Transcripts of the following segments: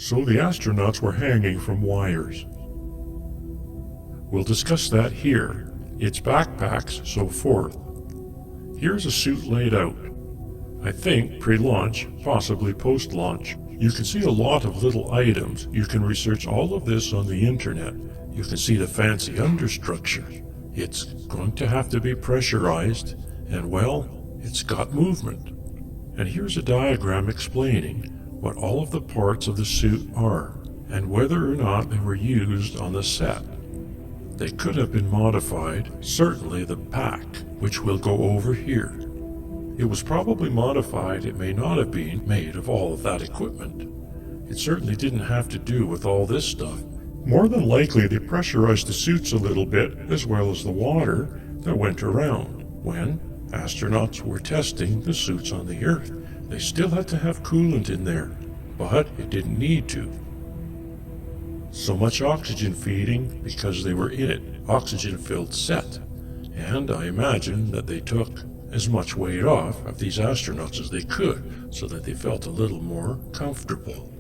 So the astronauts were hanging from wires. We'll discuss that here, its backpacks, so forth. Here's a suit laid out. I think pre-launch, possibly post-launch. You can see a lot of little items. You can research all of this on the internet. You can see the fancy understructure. It's going to have to be pressurized, and well, it's got movement. And here's a diagram explaining what all of the parts of the suit are, and whether or not they were used on the set. They could have been modified, certainly the pack, which we'll go over here. It was probably modified, it may not have been made of all of that equipment. It certainly didn't have to do with all this stuff. More than likely they pressurized the suits a little bit, as well as the water that went around. When astronauts were testing the suits on the Earth, they still had to have coolant in there, but it didn't need to. So much oxygen feeding because they were in it, oxygen-filled set. And I imagine that they took as much weight off of these astronauts as they could, so that they felt a little more comfortable.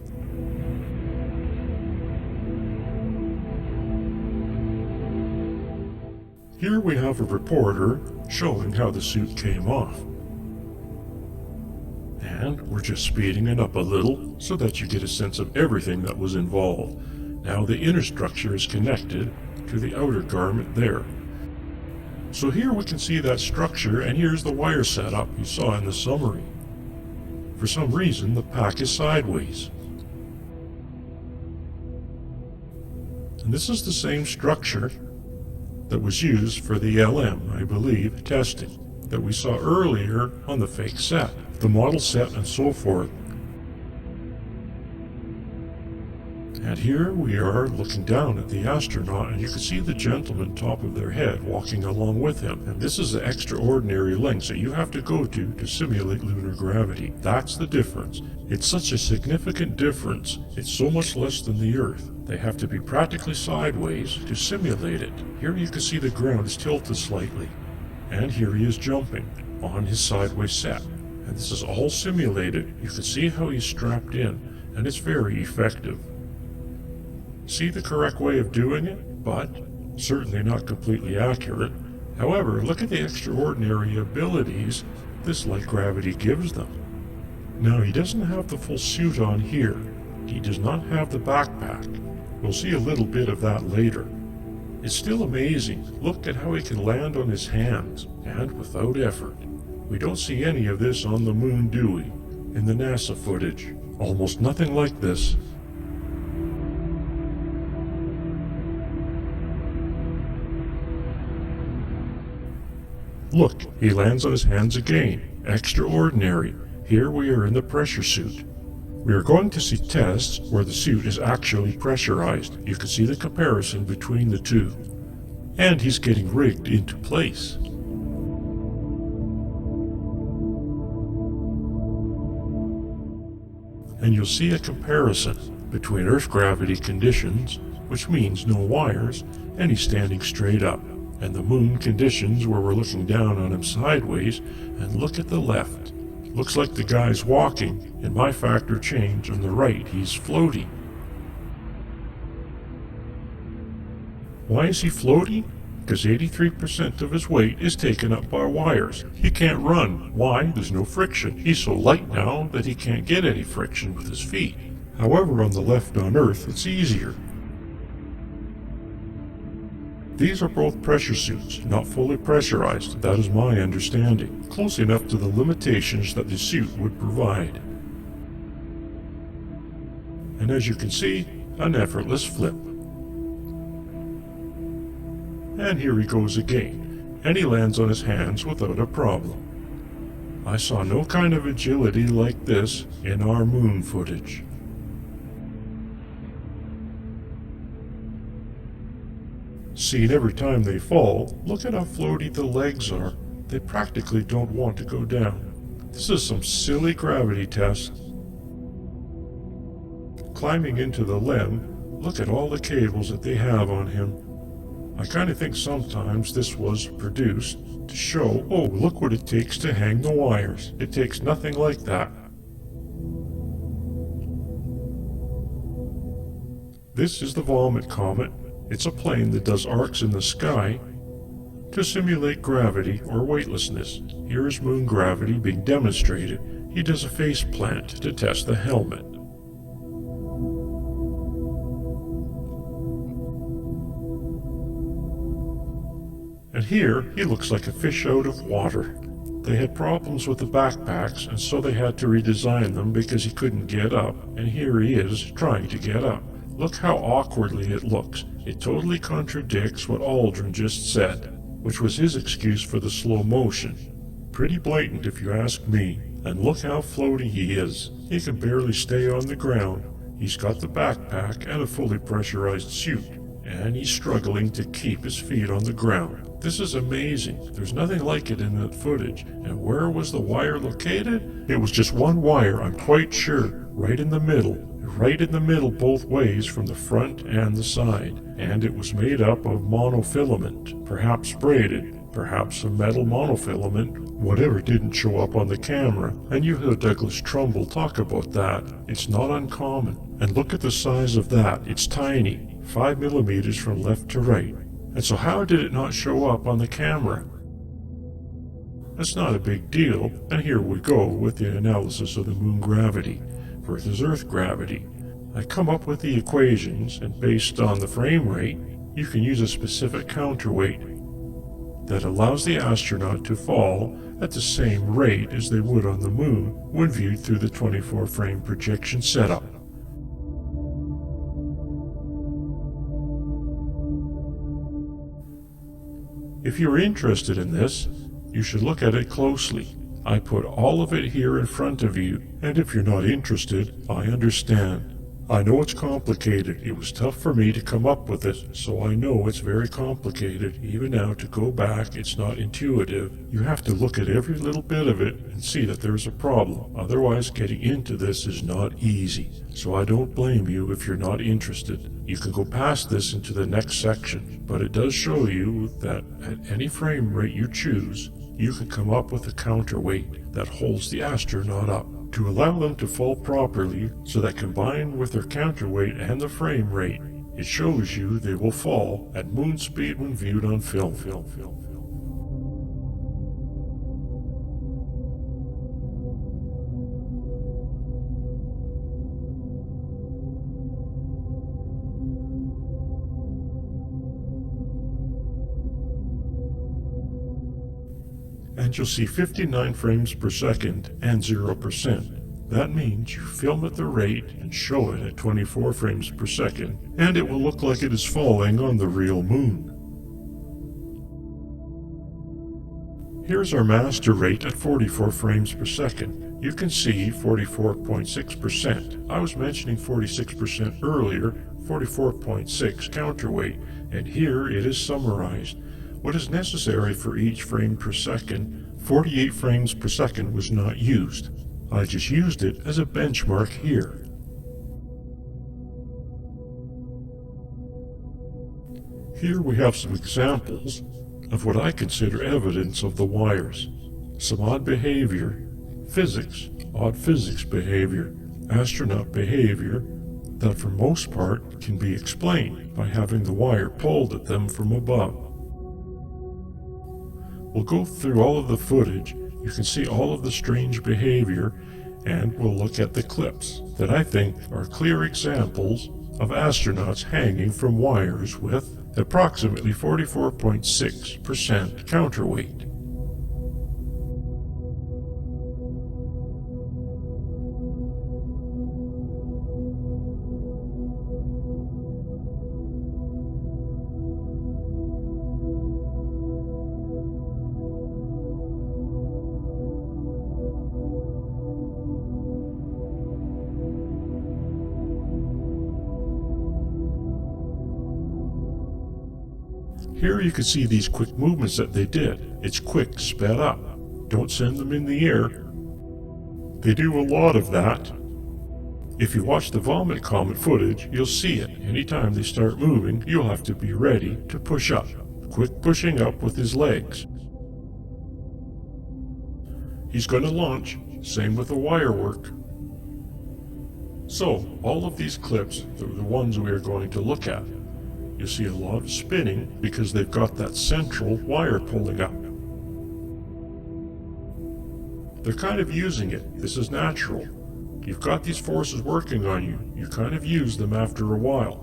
Here we have a reporter showing how the suit came off. And we're just speeding it up a little so that you get a sense of everything that was involved. Now the inner structure is connected to the outer garment there. So here we can see that structure, and here's the wire setup you saw in the summary. For some reason, the pack is sideways. And this is the same structure that was used for the LM, I believe, testing that we saw earlier on the fake set, the model set and so forth. And here we are looking down at the astronaut, and you can see the gentleman top of their head walking along with him. And this is the extraordinary length that you have to go to simulate lunar gravity. That's the difference. It's such a significant difference. It's so much less than the Earth. They have to be practically sideways to simulate it. Here you can see the ground is tilted slightly. And here he is jumping on his sideways set. And this is all simulated. You can see how he's strapped in, and it's very effective. See the correct way of doing it, but certainly not completely accurate. However, look at the extraordinary abilities this light gravity gives them. Now, he doesn't have the full suit on here. He does not have the backpack. We'll see a little bit of that later. It's still amazing. Look at how he can land on his hands, and without effort. We don't see any of this on the moon, do we? In the NASA footage. Almost nothing like this. Look, he lands on his hands again. Extraordinary. Here we are in the pressure suit. We are going to see tests where the suit is actually pressurized. You can see the comparison between the two. And he's getting rigged into place. And you'll see a comparison between Earth gravity conditions, which means no wires, and he's standing straight up. And the moon conditions where we're looking down on him sideways, and look at the left. Looks like the guy's walking. In my factor change on the right, he's floating. Why is he floating? Because 83% of his weight is taken up by wires. He can't run. Why? There's no friction. He's so light now that he can't get any friction with his feet. However, on the left on Earth, it's easier. These are both pressure suits, not fully pressurized, that is my understanding, close enough to the limitations that the suit would provide. And as you can see, an effortless flip. And here he goes again, and he lands on his hands without a problem. I saw no kind of agility like this in our moon footage. Seen every time they fall, look at how floaty the legs are. They practically don't want to go down. This is some silly gravity test. Climbing into the LEM, look at all the cables that they have on him. I kind of think sometimes this was produced to show, oh, look what it takes to hang the wires. It takes nothing like that. This is the Vomit Comet. It's a plane that does arcs in the sky to simulate gravity or weightlessness. Here is moon gravity being demonstrated. He does a face plant to test the helmet. And here, he looks like a fish out of water. They had problems with the backpacks, and so they had to redesign them because he couldn't get up, and here he is trying to get up. Look how awkwardly it looks. It totally contradicts what Aldrin just said, which was his excuse for the slow motion. Pretty blatant if you ask me. And look how floaty he is. He can barely stay on the ground. He's got the backpack and a fully pressurized suit, and he's struggling to keep his feet on the ground. This is amazing. There's nothing like it in that footage. And where was the wire located? It was just one wire, I'm quite sure, right in the middle. Right in the middle both ways from the front and the side. And it was made up of monofilament, perhaps braided, perhaps a metal monofilament, whatever didn't show up on the camera. And you heard Douglas Trumbull talk about that. It's not uncommon. And look at the size of that. It's tiny, 5 millimeters from left to right. And so how did it not show up on the camera? That's not a big deal, and here we go with the analysis of the moon gravity versus Earth gravity. I come up with the equations, and based on the frame rate, you can use a specific counterweight that allows the astronaut to fall at the same rate as they would on the moon when viewed through the 24-frame projection setup. If you're interested in this, you should look at it closely. I put all of it here in front of you, and if you're not interested, I understand. I know it's complicated. It was tough for me to come up with it, so I know it's very complicated. Even now, to go back, it's not intuitive. You have to look at every little bit of it and see that there's a problem. Otherwise, getting into this is not easy. So I don't blame you if you're not interested. You can go past this into the next section, but it does show you that at any frame rate you choose, you can come up with a counterweight that holds the astronaut up to allow them to fall properly, so that combined with their counterweight and the frame rate, it shows you they will fall at moon speed when viewed on film. And you'll see 59 frames per second and 0%. That means you film at the rate and show it at 24 frames per second, and it will look like it is falling on the real moon. Here's our master rate at 44 frames per second. You can see 44.6%. I was mentioning 46% earlier, 44.6 counterweight, and here it is summarized. What is necessary for each frame per second? 48 frames per second was not used. I just used it as a benchmark here. Here we have some examples of what I consider evidence of the wires. Some odd behavior, physics, odd physics behavior, astronaut behavior that for most part can be explained by having the wire pulled at them from above. We'll go through all of the footage. You can see all of the strange behavior, and we'll look at the clips that I think are clear examples of astronauts hanging from wires with approximately 44.6% counterweight. Here you can see these quick movements that they did. It's quick, sped up. Don't send them in the air. They do a lot of that. If you watch the Vomit Comet footage, you'll see it. Anytime they start moving, you'll have to be ready to push up. Quick pushing up with his legs. He's going to launch. Same with the wire work. So, all of these clips are the ones we are going to look at. You see a lot of spinning because they've got that central wire pulling up. They're kind of using it. This is natural. You've got these forces working on you. You kind of use them after a while.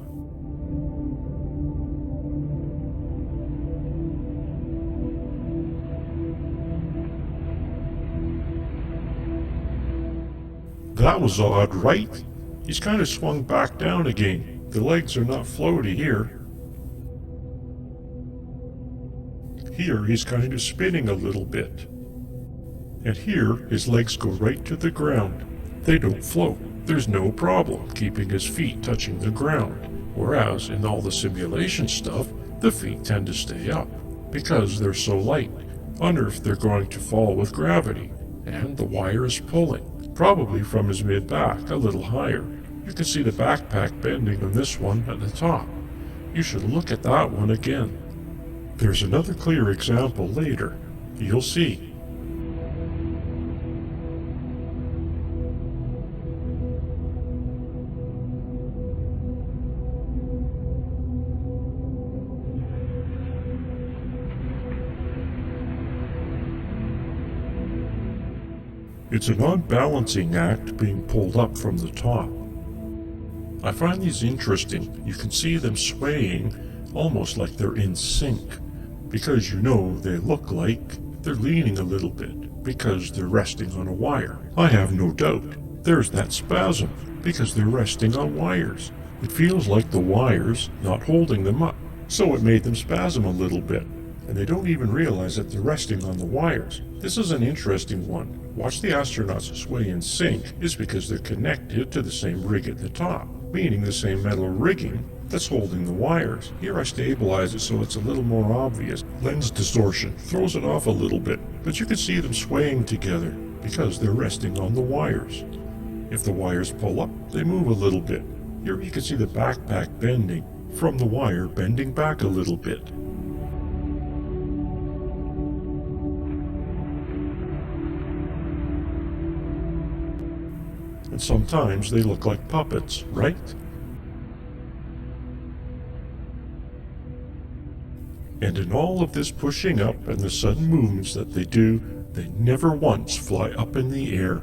That was odd, right? He's kind of swung back down again. The legs are not floaty here. Here he's kind of spinning a little bit. And here his legs go right to the ground. They don't float. There's no problem keeping his feet touching the ground. Whereas in all the simulation stuff, the feet tend to stay up because they're so light. Wonder if they're going to fall with gravity. And the wire is pulling, probably from his mid-back a little higher. You can see the backpack bending on this one at the top. You should look at that one again. There's another clear example later. You'll see. It's an unbalancing act being pulled up from the top. I find these interesting. You can see them swaying almost like they're in sync, because you know they look like they're leaning a little bit because they're resting on a wire. I have no doubt there's that spasm because they're resting on wires. It feels like the wires not holding them up, so it made them spasm a little bit. And they don't even realize that they're resting on the wires. This is an interesting one. Watch the astronauts sway in sync is because they're connected to the same rig at the top, meaning the same metal rigging that's holding the wires. Here I stabilize it so it's a little more obvious. Lens distortion throws it off a little bit, but you can see them swaying together because they're resting on the wires. If the wires pull up, they move a little bit. Here you can see the backpack bending from the wire bending back a little bit. And sometimes they look like puppets, right? And in all of this pushing up and the sudden movements that they do, they never once fly up in the air.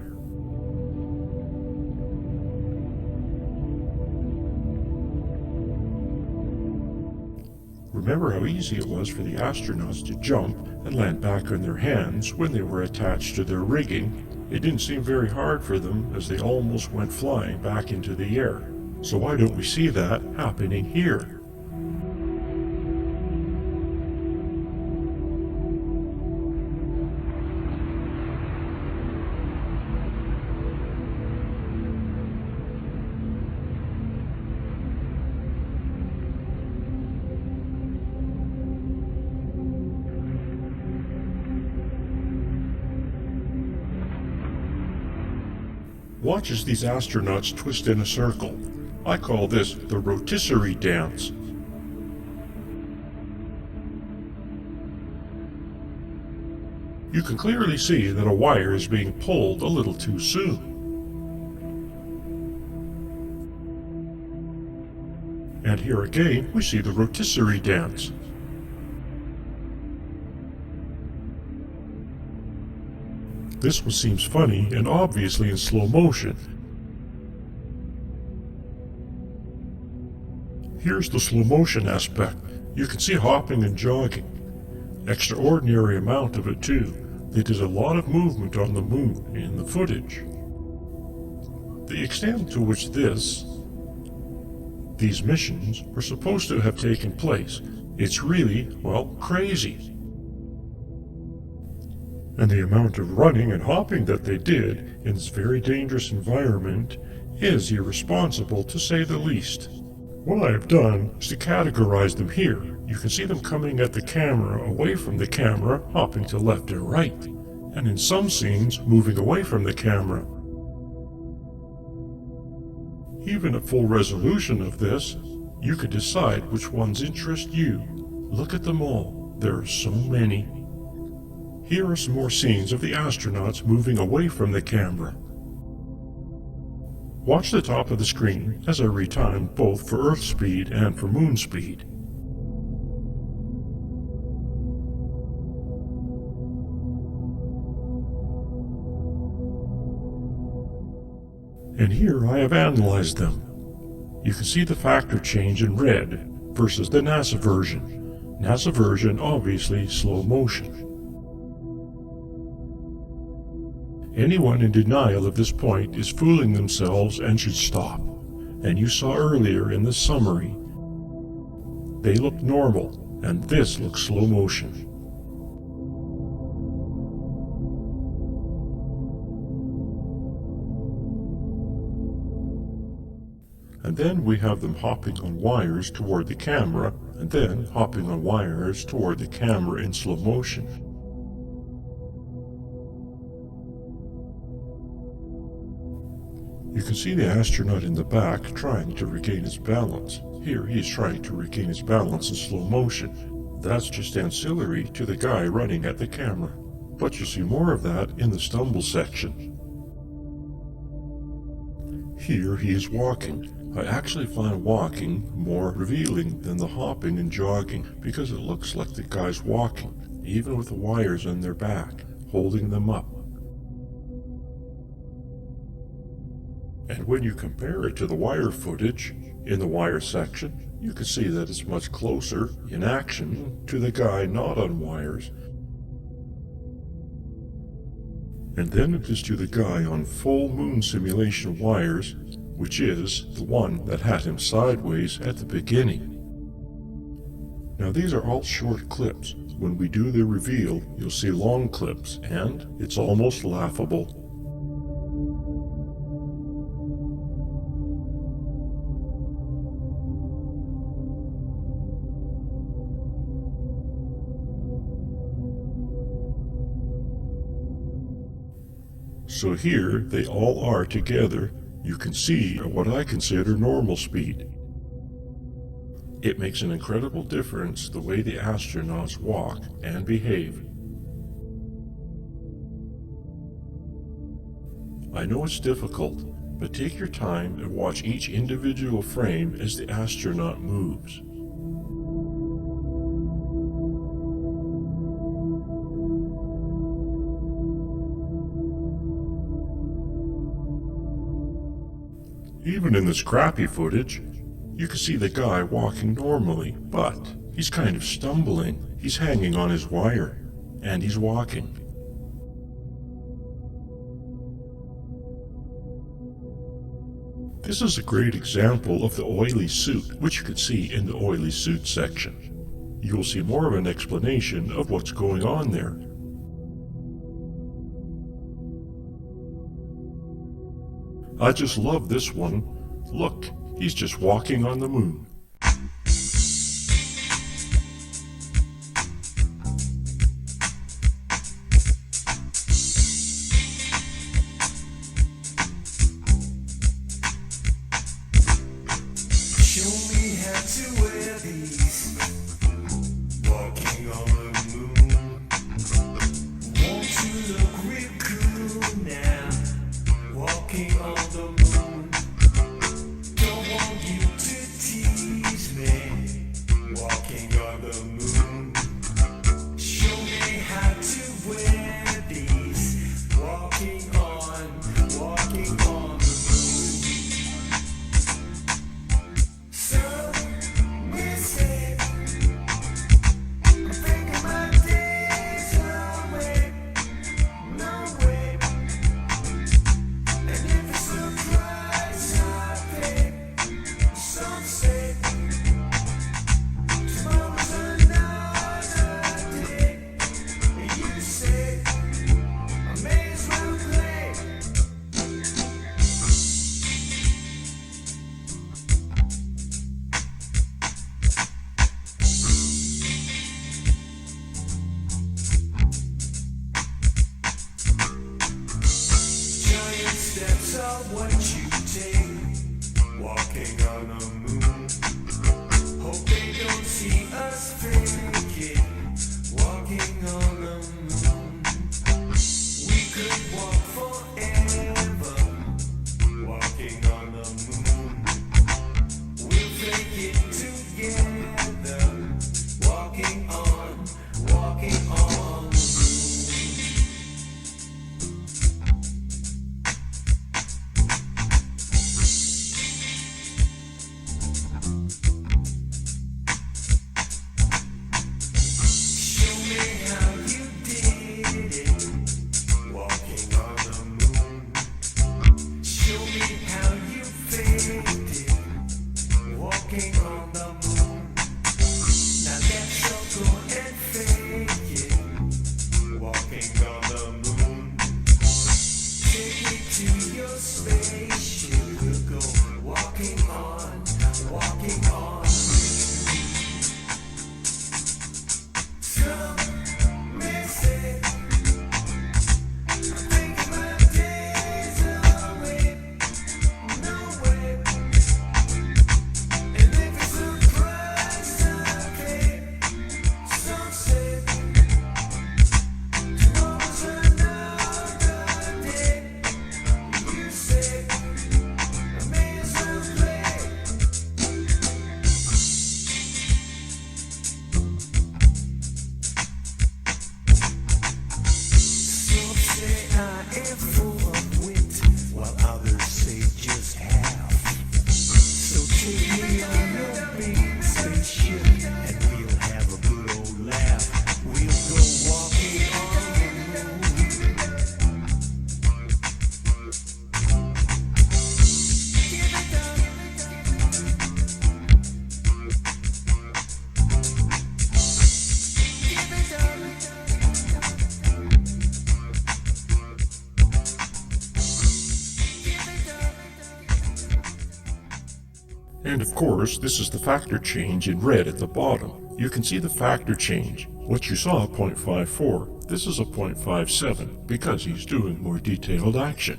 Remember how easy it was for the astronauts to jump and land back on their hands when they were attached to their rigging? It didn't seem very hard for them as they almost went flying back into the air. So why don't we see that happening here? Watch as these astronauts twist in a circle. I call this the rotisserie dance. You can clearly see that a wire is being pulled a little too soon. And here again, we see the rotisserie dance. This one seems funny and obviously in slow motion. Here's the slow motion aspect. You can see hopping and jogging. Extraordinary amount of it too. They did a lot of movement on the moon in the footage. The extent to which these missions were supposed to have taken place, it's really, well, crazy. And the amount of running and hopping that they did in this very dangerous environment is irresponsible, to say the least. What I have done is to categorize them here. You can see them coming at the camera, away from the camera, hopping to left and right, and in some scenes moving away from the camera. Even at full resolution of this, you could decide which ones interest you. Look at them all. There are so many. Here are some more scenes of the astronauts moving away from the camera. Watch the top of the screen as I retime both for Earth speed and for Moon speed. And here I have analyzed them. You can see the factor change in red versus the NASA version. NASA version obviously slow motion. Anyone in denial of this point is fooling themselves and should stop. And you saw earlier in the summary, they look normal, and this looks slow motion. And then we have them hopping on wires toward the camera, and then hopping on wires toward the camera in slow motion. You can see the astronaut in the back trying to regain his balance. Here he is trying to regain his balance in slow motion. That's just ancillary to the guy running at the camera. But you see more of that in the stumble section. Here he is walking. I actually find walking more revealing than the hopping and jogging because it looks like the guy's walking, even with the wires on their back, holding them up. And when you compare it to the wire footage in the wire section, you can see that it's much closer in action to the guy not on wires. And then it is to the guy on full moon simulation wires, which is the one that had him sideways at the beginning. Now these are all short clips. When we do the reveal, you'll see long clips, and it's almost laughable. So here they all are together. You can see what I consider normal speed. It makes an incredible difference the way the astronauts walk and behave. I know it's difficult, but take your time and watch each individual frame as the astronaut moves. Even in this crappy footage, you can see the guy walking normally, but he's kind of stumbling. He's hanging on his wire, and he's walking. This is a great example of the oily suit, which you can see in the oily suit section. You will see more of an explanation of what's going on there. I just love this one. Look, he's just walking on the moon. Show me how to wear these. Walking on the moon. Want to look real cool now. Walking on the moon. Don't want you to tease me. Walking on the moon. Show me how to wear these. Walking on the moon. So we say, I'm thinking my days away. No way. And if it's a price I pay, some say tomorrow's another day. And you say I may as well play. Giant steps are what you take, walking on the moon. Hope they don't see us fake it, walking on the moon. We could walk forever, walking on And of course, this is the factor change in red at the bottom. You can see the factor change. What you saw 0.54, this is a 0.57 because he's doing more detailed action.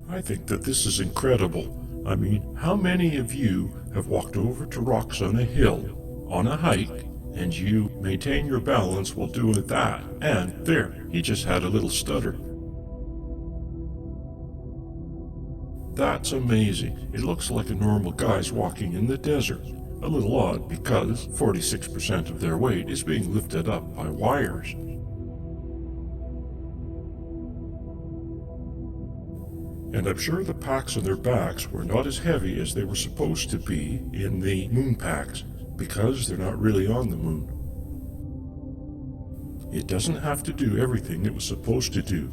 I think that this is incredible. I mean, how many of you have walked over to rocks on a hill, on a hike, and you maintain your balance while doing that, and there, he just had a little stutter. That's amazing. It looks like a normal guy's walking in the desert. A little odd because 46% of their weight is being lifted up by wires. And I'm sure the packs on their backs were not as heavy as they were supposed to be in the moon packs, because they're not really on the moon. It doesn't have to do everything it was supposed to do.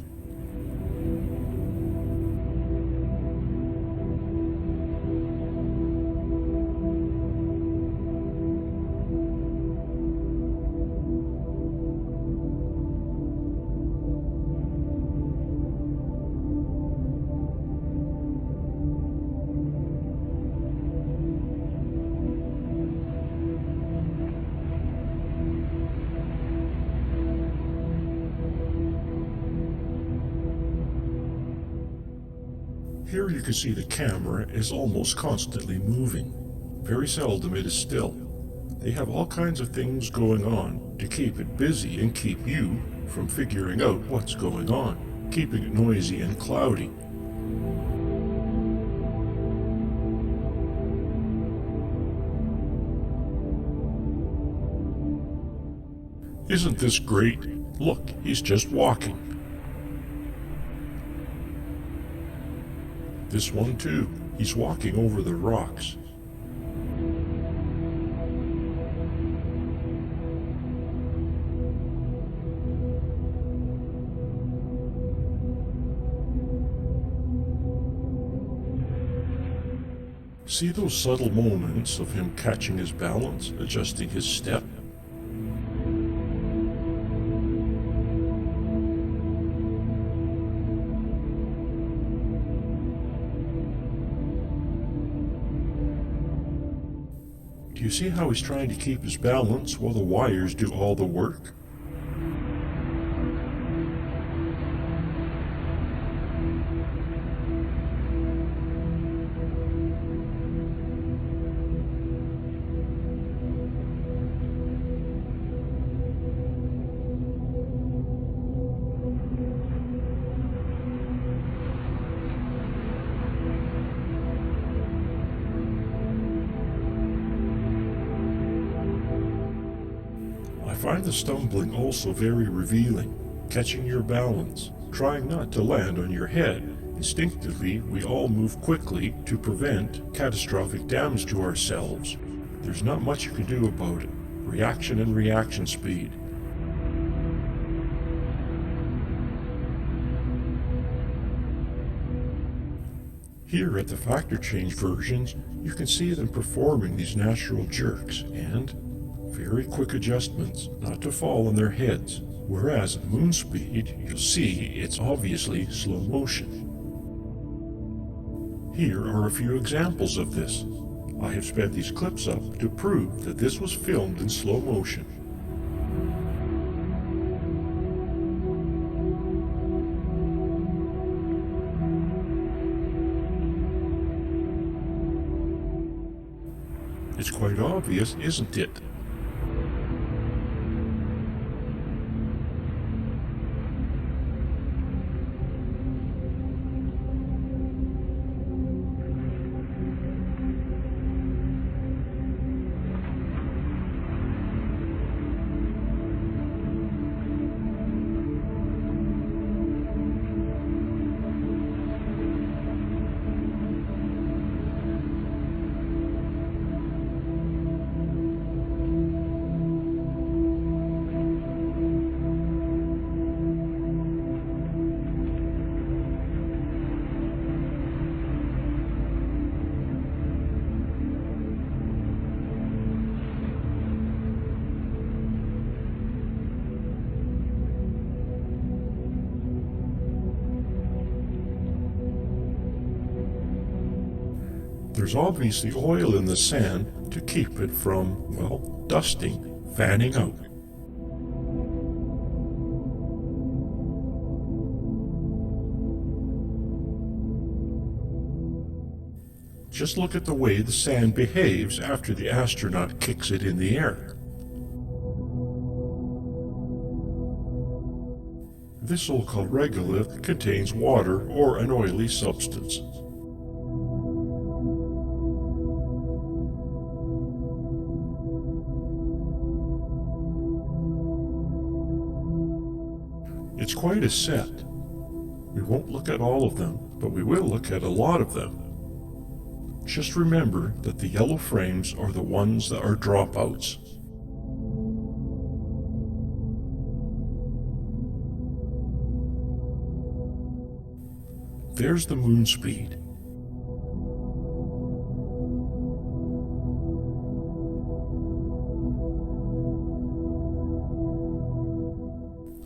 Here you can see the camera is almost constantly moving. Very seldom it is still. They have all kinds of things going on to keep it busy and keep you from figuring out what's going on, keeping it noisy and cloudy. Isn't this great? Look, he's just walking. This one too. He's walking over the rocks. See those subtle moments of him catching his balance, adjusting his step? Do you see how he's trying to keep his balance while the wires do all the work? I find the stumbling also very revealing, catching your balance, trying not to land on your head. Instinctively, we all move quickly to prevent catastrophic damage to ourselves. There's not much you can do about it. Reaction and reaction speed. Here at the factor change versions, you can see them performing these natural jerks and very quick adjustments not to fall on their heads, whereas at moon speed, you'll see it's obviously slow motion. Here are a few examples of this. I have sped these clips up to prove that this was filmed in slow motion. It's quite obvious, isn't it? There's obviously oil in the sand to keep it from, well, dusting, fanning out. Just look at the way the sand behaves after the astronaut kicks it in the air. This so-called regolith contains water or an oily substance. It's quite a set. We won't look at all of them, but we will look at a lot of them. Just remember that the yellow frames are the ones that are dropouts. There's the moon speed.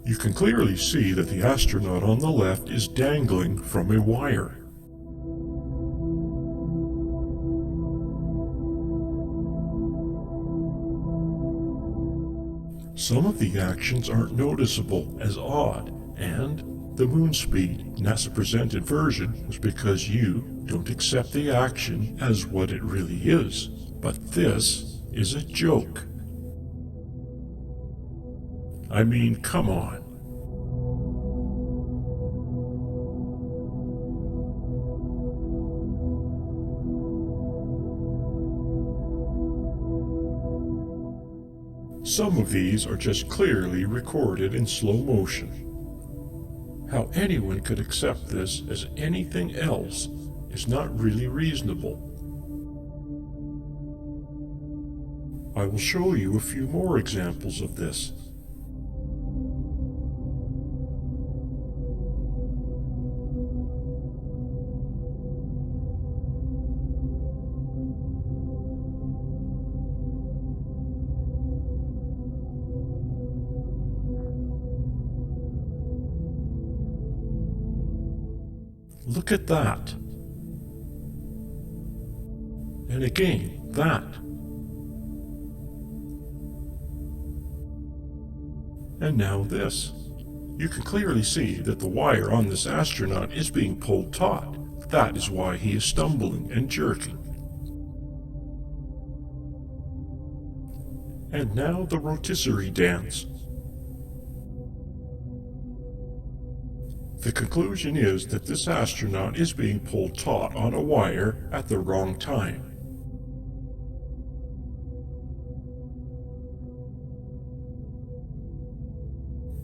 You can clearly see that the astronaut on the left is dangling from a wire. Some of the actions aren't noticeable as odd, and the moon speed NASA presented version was because you don't accept the action as what it really is. But this is a joke. I mean, come on. Some of these are just clearly recorded in slow motion. How anyone could accept this as anything else is not really reasonable. I will show you a few more examples of this. Look at that. And again, that. And now this. You can clearly see that the wire on this astronaut is being pulled taut. That is why he is stumbling and jerking. And now the rotisserie dance. The conclusion is that this astronaut is being pulled taut on a wire at the wrong time.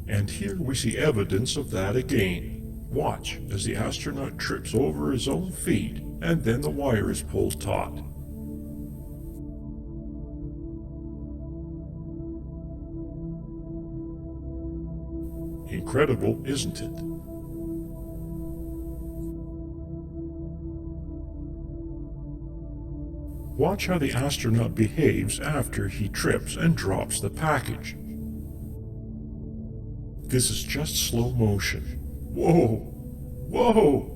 And here we see evidence of that again. Watch as the astronaut trips over his own feet and then the wire is pulled taut. Incredible, isn't it? Watch how the astronaut behaves after he trips and drops the package. This is just slow motion. Whoa! Whoa!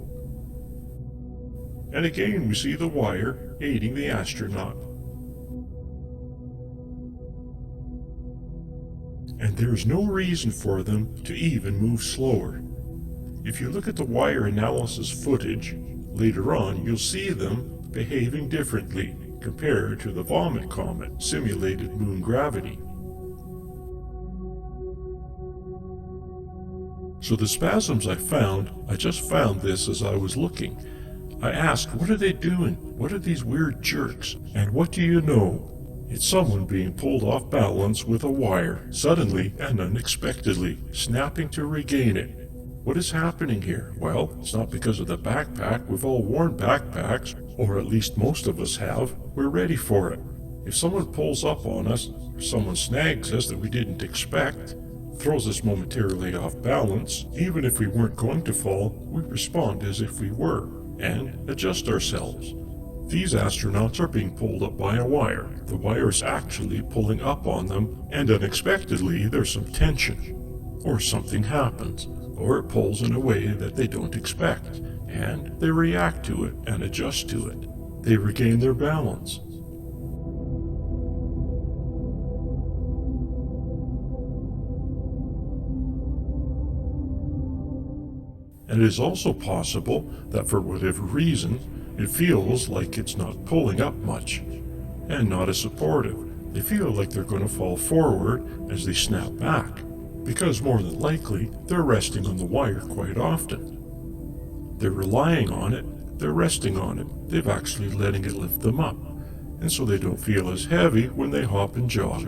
And again we see the wire aiding the astronaut. And there's no reason for them to even move slower. If you look at the wire analysis footage, later on you'll see them behaving differently compared to the Vomit Comet simulated moon gravity. So the spasms I just found this as I was looking. I asked, what are they doing? What are these weird jerks? And what do you know? It's someone being pulled off balance with a wire, suddenly and unexpectedly, snapping to regain it. What is happening here? Well, it's not because of the backpack. We've all worn backpacks, or at least most of us have. We're ready for it. If someone pulls up on us, or someone snags us that we didn't expect, throws us momentarily off balance, even if we weren't going to fall, we respond as if we were, and adjust ourselves. These astronauts are being pulled up by a wire. The wire is actually pulling up on them, and unexpectedly there's some tension. Or something happens, or it pulls in a way that they don't expect, and they react to it and adjust to it. they regain their balance. And it is also possible that for whatever reason, it feels like it's not pulling up much, and not as supportive. They feel like they're going to fall forward as they snap back, because more than likely, they're resting on the wire quite often. They're relying on it, they're resting on it, they've actually letting it lift them up, and so they don't feel as heavy when they hop and jog.